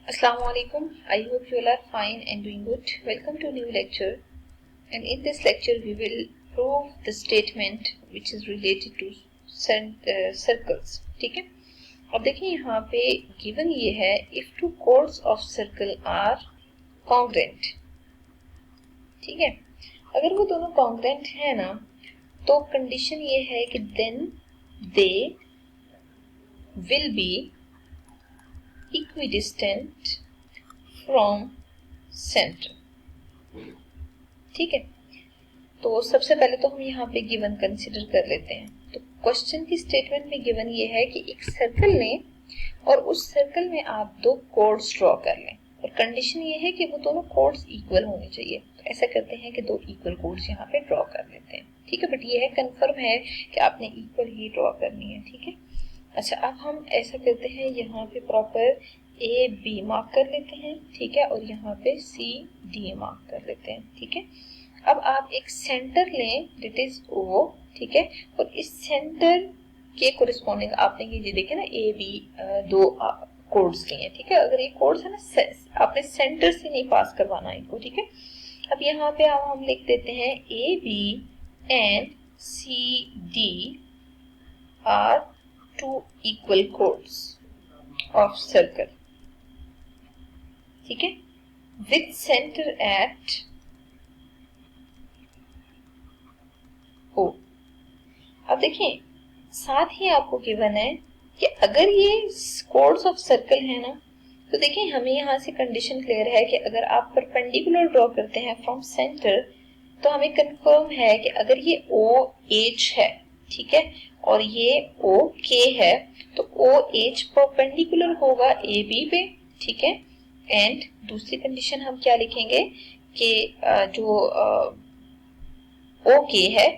Assalamu alaikum. I hope you all are fine and doing good. Welcome to a new lecture. And in this lecture, we will prove the statement which is related to circles. ठीक है? अब देखिए यहाँ पे given ये है if two chords of circle are congruent. ठीक है? अगर वो दोनों congruent है ना, तो condition ये है कि then they will be equidistant from center. ठीक है, तो सबसे पहले तो हम यहाँ पे गिवन कंसिडर कर लेते हैं। तो क्वेश्चन की स्टेटमेंट में गिवन ये है कि एक सर्कल लें और उस सर्कल में आप दो कोड्स ड्रॉ कर लें और कंडीशन ये है कि वो दोनों कोड्स इक्वल होने चाहिए। तो ऐसा करते हैं कि दो इक्वल कोड्स यहाँ पे ड्रॉ कर लेते हैं। ठीक है, बट ये है कंफर्म है कि आपने इक्वल ही ड्रॉ करनी है। ठीक है, अच्छा अब हम ऐसा करते हैं, यहाँ पे प्रॉपर ए बी मार्क कर लेते हैं। ठीक है, और यहाँ पे सी डी मार्क कर लेते हैं। ठीक है, अब आप एक सेंटर लें दैट इज ओ। ठीक है, और इस सेंटर के कोरिस्पॉन्डिंग आपने ये देखे ना ए बी दो कोड्स लिए। ठीक है, अगर ये कोड्स है ना आपने सेंटर से नहीं पास करवाना इनको। ठीक है, अब यहाँ पे हम लिख देते हैं A B and C D are two equal chords of circle. ठीक है, with center at O. अब देखिए साथ ही आपको गिवन है कि अगर ये chords of circle है ना, तो देखिए हमें यहाँ से कंडीशन क्लियर है कि अगर आप परपेंडिकुलर ड्रॉ करते हैं फ्रॉम सेंटर, तो हमें कंफर्म है कि अगर ये ओ एच है, ठीक है, और ये ओ के है, तो ओ एच परपेंडिकुलर होगा ए बी पे। ठीक है, एंड दूसरी कंडीशन हम क्या लिखेंगे कि जो ओ के है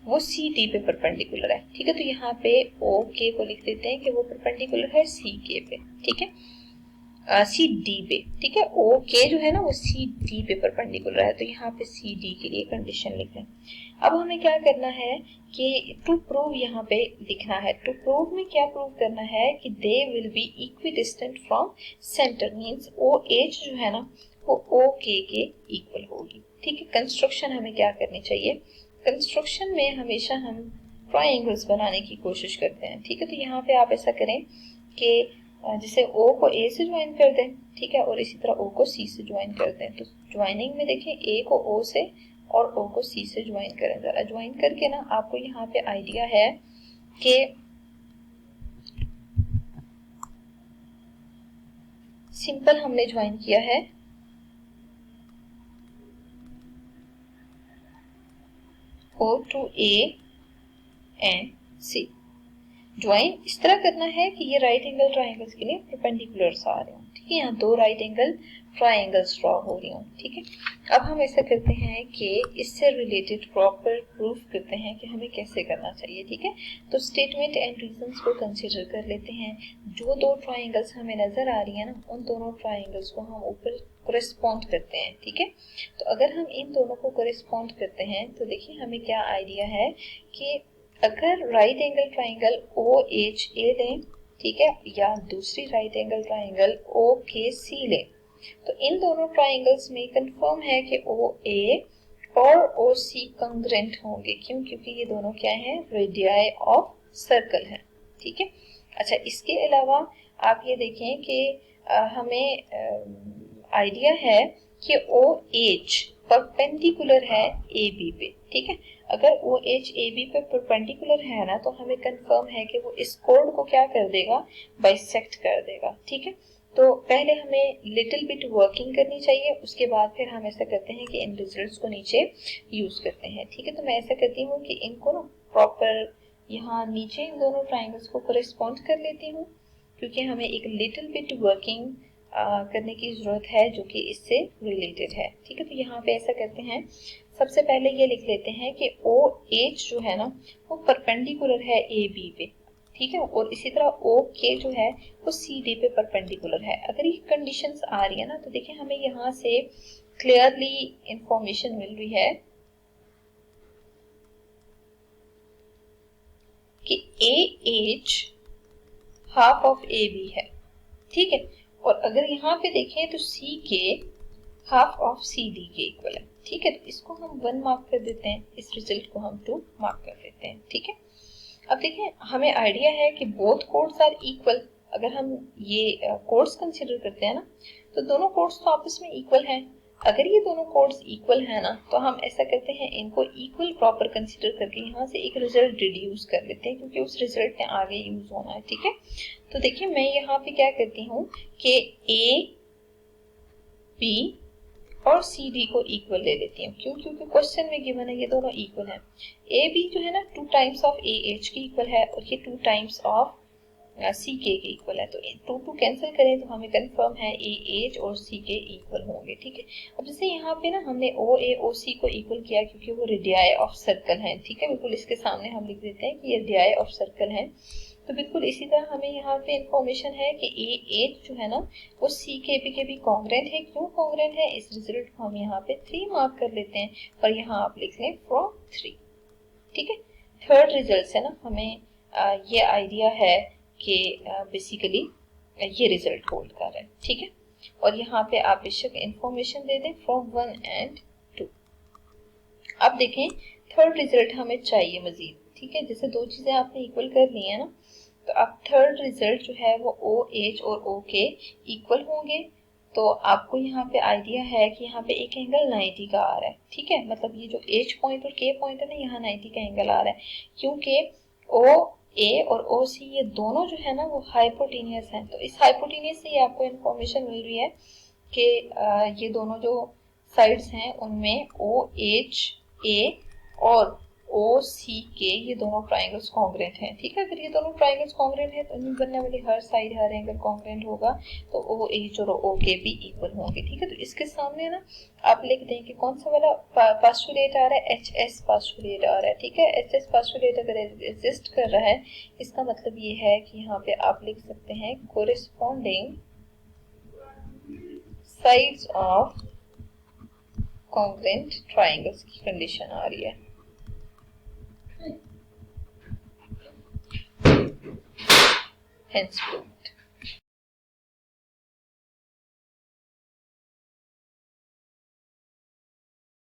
वो सी डी पे परपेंडिकुलर है। ठीक है, तो यहाँ पे ओ के को लिख देते हैं कि वो परपेंडिकुलर है सी के पे। ठीक है, सी डी पे। ठीक है, ओ के जो है ना वो सी डी पे परपेंडिकुलर है, तो यहाँ पे सी डी के लिए कंडीशन लिख लें। अब हमें क्या करना है कि टू प्रूव यहाँ पे लिखना है। टू प्रूव में क्या प्रूव करना है कि they will be equidistant from centre, means O H जो है ना वो ओ के इक्वल होगी। ठीक है, कंस्ट्रक्शन हमें क्या करनी चाहिए, कंस्ट्रक्शन में हमेशा हम ट्राइंगल्स बनाने की कोशिश करते हैं। ठीक है, तो यहाँ पे आप ऐसा करें कि जैसे O को A से ज्वाइन कर दें। ठीक है, और इसी तरह O को C से ज्वाइन कर दें। तो ज्वाइनिंग में देखें A को O से और O को C से ज्वाइन करें। जरा ज्वाइन करके ना आपको यहाँ पे आइडिया है कि सिंपल हमने ज्वाइन किया है O to A and C। Join इस तरह करना है कि ये राइट एंगल ट्राइंगल्स के लिए परपेंडिकुलर्स आ रहे हो। ठीक है, यहाँ दो राइट एंगल ट्राइंगल्स ड्रॉ हो रही हो। ठीक है, अब हम ऐसा करते हैं कि इससे रिलेटेड प्रॉपर प्रूफ करते हैं कि हमें कैसे करना चाहिए। ठीक है, तो स्टेटमेंट एंड रीजंस को कंसीडर कर लेते हैं। जो दो ट्राइंगल्स हमें नजर आ रही है ना, उन दोनों ट्राइंगल्स को हम ऊपर कोरेस्पॉन्ड करते हैं। ठीक है, तो अगर हम इन दोनों को कोरेस्पॉन्ड करते हैं तो देखिए हमें क्या आइडिया है कि अगर right angle triangle O H A लें, ठीक है, या दूसरी राइट एंगल ट्राइंगल ओ के सी लें, तो इन दोनों ट्राइंगल्स में कंफर्म है कि ओ ए और ओ सी कांग्रुएंट होंगे। क्यों? क्योंकि ये दोनों क्या हैं, रेडियाई ऑफ सर्कल है। ठीक है, अच्छा इसके अलावा आप ये देखें कि हमें आइडिया है कि ओ एच परपेंडिकुलर है ए बी पे। ठीक है, अगर ओ एच ए बी पे परपेंडिकुलर है ना, तो हमें कंफर्म है कि वो इस कोड को क्या कर देगा, बाइसेक्ट कर देगा। ठीक है, तो पहले हमें लिटिल बिट वर्किंग करनी चाहिए, उसके बाद फिर हम ऐसा करते हैं कि इन रिजल्ट्स को नीचे यूज करते हैं। ठीक है, तो मैं ऐसा करती हूँ कि इनको ना प्रॉपर यहाँ नीचे इन दोनों ट्राइंगल्स को कोरेस्पॉन्ड कर लेती हूँ, क्योंकि हमें एक लिटिल बिट वर्किंग करने की जरूरत है जो कि इससे रिलेटेड है। ठीक है, तो यहाँ पे ऐसा करते हैं, सबसे पहले ये लिख लेते हैं कि ओ एच जो है ना वो परपेंडिकुलर है ए बी पे। ठीक है, और इसी तरह ओ के जो है वो सी डी पे परपेंडिकुलर है। अगर ये कंडीशंस आ रही है ना, तो देखिए हमें यहाँ से क्लियरली इंफॉर्मेशन मिल रही है कि A H half of A B है। ठीक है, और अगर यहाँ पे देखें तो सी के हाफ ऑफ सी डी के इक्वल है, ठीक है। तो इसको हम 1 मार्क कर देते हैं, इस रिजल्ट को हम 2 मार्क कर देते हैं, ठीक है। अब देखें हमें आइडिया है कि बोथ कोड्स आर इक्वल। अगर हम ये कोड्स कंसिडर करते हैं ना, तो दोनों कोड्स तो आपस में इक्वल हैं। अगर ये दोनों कोड्स इक्वल है ना, तो हम ऐसा करते हैं, इनको इक्वल प्रॉपर कंसिडर करके यहाँ से एक रिजल्ट डिड्यूस कर लेते हैं, क्योंकि उस रिजल्ट ने आगे यूज होना है, ठीक है। तो देखिए मैं यहाँ पे क्या करती हूँ कि ए बी और सी डी को इक्वल ले लेती हूँ। क्यों? क्योंकि क्वेश्चन में गिवन है ये दोनों इक्वल है। ए बी जो है ना 2 टाइम्स ऑफ ए एच के इक्वल है, और ये 2 टाइम्स ऑफ सी के इक्वल है। तो 2 कैंसिल करें तो हमें कंफर्म है ए एच और सी के इक्वल होंगे, ठीक है। अब जैसे यहाँ पे ना हमने ओ ए ओ सी को इक्वल किया, क्योंकि वो रेडियाई ऑफ सर्कल है, ठीक है। बिल्कुल इसके सामने हम लिख देते हैं कि ये रेडियाई ऑफ सर्कल है। तो बिल्कुल इसी तरह हमें यहाँ पे इंफॉर्मेशन है कि ए एच जो है ना वो सी के भी कॉन्ग्रेंट है। क्यों कॉन्ग्रेंट है? इस रिजल्ट को हम यहाँ पे 3 मार्क कर लेते हैं, और यहाँ आप लिख लें फ्रॉम 3, ठीक है। थर्ड रिजल्ट से ना हमें ये आइडिया है कि बेसिकली ये रिजल्ट होल्ड कर रहा है, ठीक है। और यहाँ पे आप बेशक इंफॉर्मेशन दे दें फ्रॉम 1 एंड 2। अब देखें थर्ड रिजल्ट हमें चाहिए मजीद, ठीक है। जैसे 2 चीजें आपने इक्वल कर ली है ना, तो अब थर्ड रिजल्ट जो है वो ओ एच और ओ के इक्वल होंगे। तो आपको यहाँ पे आइडिया है कि यहाँ पे एक एंगल 90 का आ रहा है, ठीक है। मतलब ये जो एच पॉइंट और के पॉइंट है ना, यहाँ 90 का एंगल आ रहा है, क्योंकि ओ ए और ओ सी ये दोनों जो है ना वो हाइपोटेनियस हैं। तो इस हाइपोटेनियस से आपको इंफॉर्मेशन मिल रही है कि ये दोनों जो साइड्स हैं उनमें ओ एच ए और ओ सी के ये दोनों ट्राइंगल्स कॉन्ग्रेंट हैं, ठीक है। अगर ये दोनों ट्राइंगल्स कॉन्ग्रेंट हैं तो इनमें बनने वाली हर साइड हर एंगल कॉन्ग्रेंट होगा, तो ओ एच और ओ के भी इक्वल होंगे, ठीक है। तो इसके सामने ना आप लिख दें कि कौन सा वाला पास्टुलेट आ रहा है, एच एस पास्टुलेट आ रहा है, ठीक है। एच एस पास्टुलेट अगर एग्जिस्ट कर रहा है, इसका मतलब ये है कि यहाँ पे आप लिख सकते हैं corresponding sides of congruent triangles की कंडीशन आ रही है। Hence,